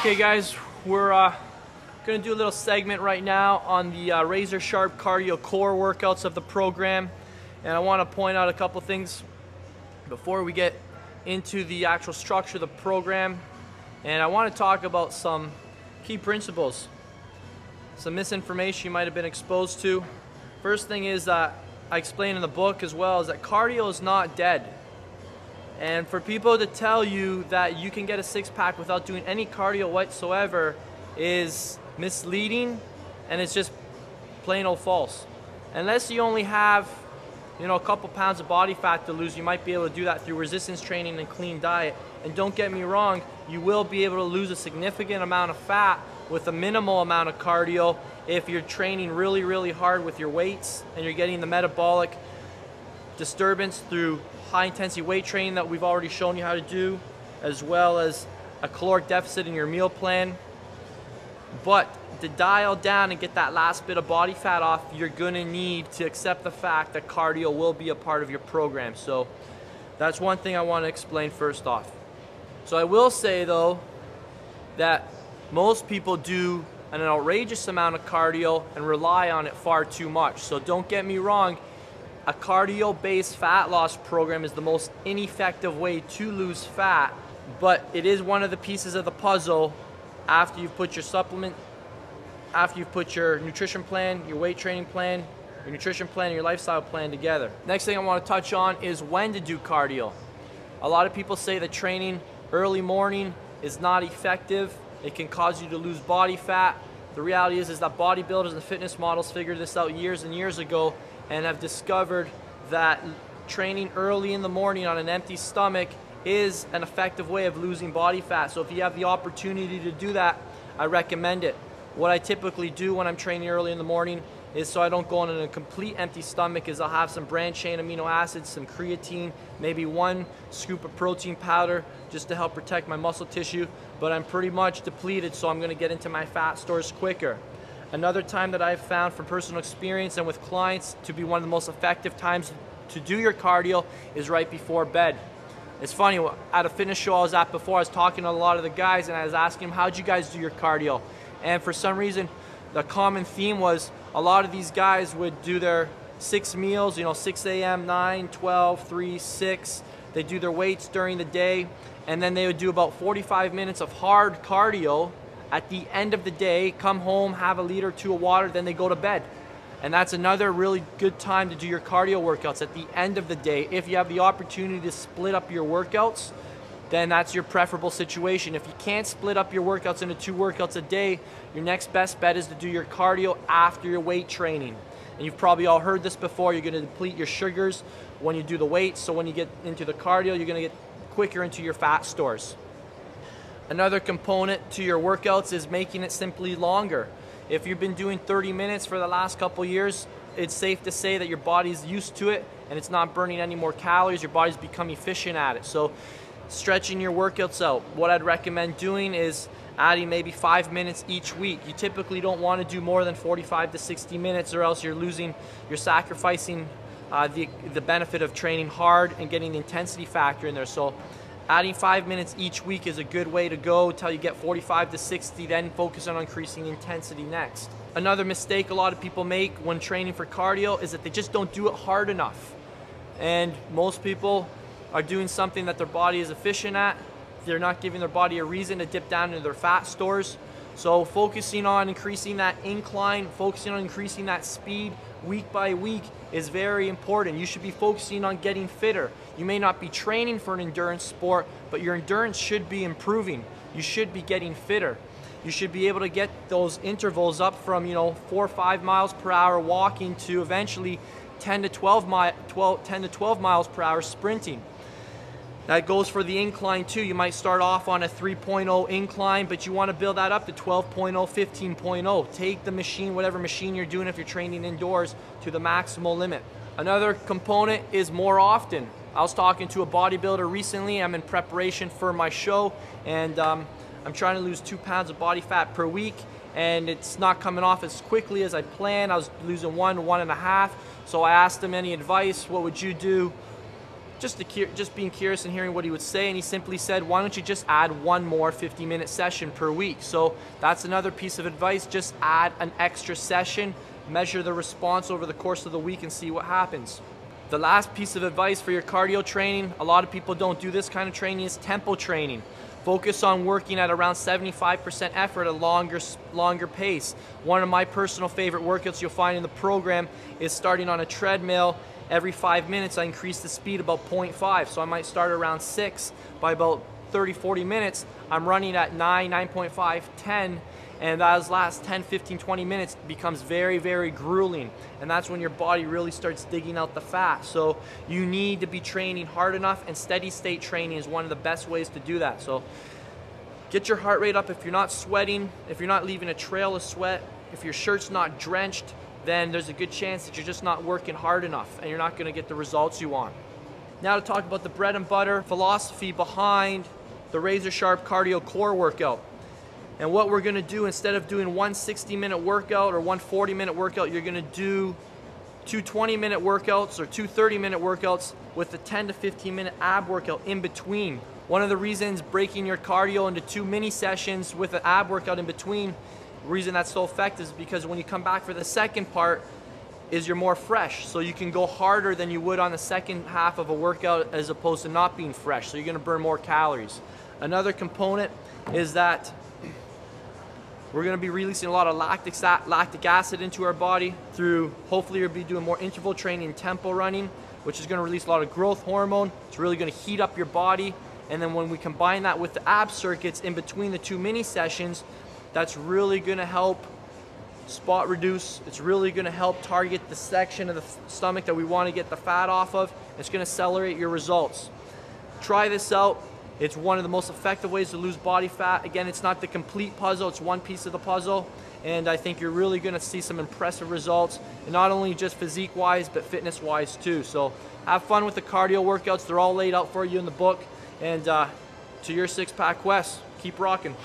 Okay guys, we're going to do a little segment right now on the razor sharp cardio core workouts of the program, and I want to point out a couple things before we get into the actual structure of the program. And I want to talk about some key principles, some misinformation you might have been exposed to. First thing is that I explain in the book as well is that cardio is not dead. And for people to tell you that you can get a six-pack without doing any cardio whatsoever is misleading, and it's just plain old false. Unless you only have, a couple pounds of body fat to lose, you might be able to do that through resistance training and clean diet. And don't get me wrong, you will be able to lose a significant amount of fat with a minimal amount of cardio if you're training really, really hard with your weights and you're getting the metabolic disturbance through high intensity weight training that we've already shown you how to do, as well as a caloric deficit in your meal plan. But to dial down and get that last bit of body fat off, you're gonna need to accept the fact that cardio will be a part of your program. So that's one thing I want to explain first off. So I will say though that most people do an outrageous amount of cardio and rely on it far too much. So don't get me wrong, a cardio-based fat loss program is the most ineffective way to lose fat, but it is one of the pieces of the puzzle after you've put your supplement, after you've put your nutrition plan, your weight training plan, your nutrition plan, and your lifestyle plan together. Next thing I want to touch on is when to do cardio. A lot of people say that training early morning is not effective. It can cause you to lose body fat. The reality is that bodybuilders and fitness models figured this out years and years ago and have discovered that training early in the morning on an empty stomach is an effective way of losing body fat. So if you have the opportunity to do that, I recommend it. What I typically do when I'm training early in the morning is, so I don't go on a complete empty stomach, is I'll have some branched chain amino acids, some creatine, maybe one scoop of protein powder just to help protect my muscle tissue, but I'm pretty much depleted, so I'm gonna get into my fat stores quicker. Another time that I've found from personal experience and with clients to be one of the most effective times to do your cardio is right before bed. It's funny, at a fitness show I was at before, I was talking to a lot of the guys and I was asking them, how'd you guys do your cardio? And for some reason, the common theme was a lot of these guys would do their 6 meals, 6 a.m., 9, 12, 3, 6. They do their weights during the day, and then they would do about 45 minutes of hard cardio at the end of the day, come home, have a liter or two of water, then they go to bed. And that's another really good time to do your cardio workouts at the end of the day. If you have the opportunity to split up your workouts, then that's your preferable situation. If you can't split up your workouts into 2 workouts a day, your next best bet is to do your cardio after your weight training. And you've probably all heard this before, you're gonna deplete your sugars when you do the weights, so when you get into the cardio, you're gonna get quicker into your fat stores. Another component to your workouts is making it simply longer. If you've been doing 30 minutes for the last couple years, it's safe to say that your body's used to it and it's not burning any more calories. Your body's become efficient at it. So stretching your workouts out, what I'd recommend doing is adding maybe 5 minutes each week. You typically don't want to do more than 45 to 60 minutes or else you're sacrificing the benefit of training hard and getting the intensity factor in there. So adding 5 minutes each week is a good way to go until you get 45 to 60, then focus on increasing intensity next. Another mistake a lot of people make when training for cardio is that they just don't do it hard enough. And most people are doing something that their body is efficient at. They're not giving their body a reason to dip down into their fat stores. So focusing on increasing that incline, focusing on increasing that speed week by week is very important. You should be focusing on getting fitter. You may not be training for an endurance sport, but your endurance should be improving. You should be getting fitter. You should be able to get those intervals up from 4 or 5 miles per hour walking to eventually 10 to 12 miles per hour sprinting. That goes for the incline too. You might start off on a 3.0 incline, but you want to build that up to 12.0, 15.0. Take the machine, whatever machine you're doing if you're training indoors, to the maximal limit. Another component is more often. I was talking to a bodybuilder recently. I'm in preparation for my show, and I'm trying to lose 2 pounds of body fat per week, and it's not coming off as quickly as I planned. I was losing 1 to 1.5. So I asked him, any advice? What would you do? just being curious and hearing what he would say, and he simply said, why don't you just add one more 50-minute session per week? So that's another piece of advice. Just add an extra session, measure the response over the course of the week, and see what happens. The last piece of advice for your cardio training, a lot of people don't do this kind of training, is tempo training. Focus on working at around 75% effort at a longer pace. One of my personal favorite workouts you'll find in the program is starting on a treadmill. Every 5 minutes I increase the speed about 0.5, so I might start around 6. By about 30-40 minutes I'm running at 9, 9.5, 10, and those last 10, 15, 20 minutes becomes very, very grueling, and that's when your body really starts digging out the fat. So you need to be training hard enough, and steady state training is one of the best ways to do that. So get your heart rate up. If you're not sweating, if you're not leaving a trail of sweat, if your shirt's not drenched, then there's a good chance that you're just not working hard enough and you're not going to get the results you want. Now to talk about the bread and butter philosophy behind the Razor Sharp Cardio Core workout. And what we're going to do, instead of doing one 60-minute workout or one 40-minute workout, you're going to do two 20-minute workouts or two 30-minute workouts with a 10 to 15-minute ab workout in between. One of the reasons breaking your cardio into 2 mini sessions with an ab workout in between, the reason that's so effective is because when you come back for the second part is you're more fresh. So you can go harder than you would on the second half of a workout as opposed to not being fresh. So you're going to burn more calories. Another component is that we're going to be releasing a lot of lactic acid into our body through, hopefully you'll be doing more interval training and tempo running, which is going to release a lot of growth hormone. It's really going to heat up your body. And then when we combine that with the ab circuits in between the 2 mini sessions, that's really going to help spot reduce. It's really going to help target the section of the stomach that we want to get the fat off of. It's going to accelerate your results. Try this out. It's one of the most effective ways to lose body fat. Again, it's not the complete puzzle, it's one piece of the puzzle, and I think you're really going to see some impressive results, and not only just physique wise but fitness wise too. So have fun with the cardio workouts. They're all laid out for you in the book, and to your six-pack quest, keep rocking.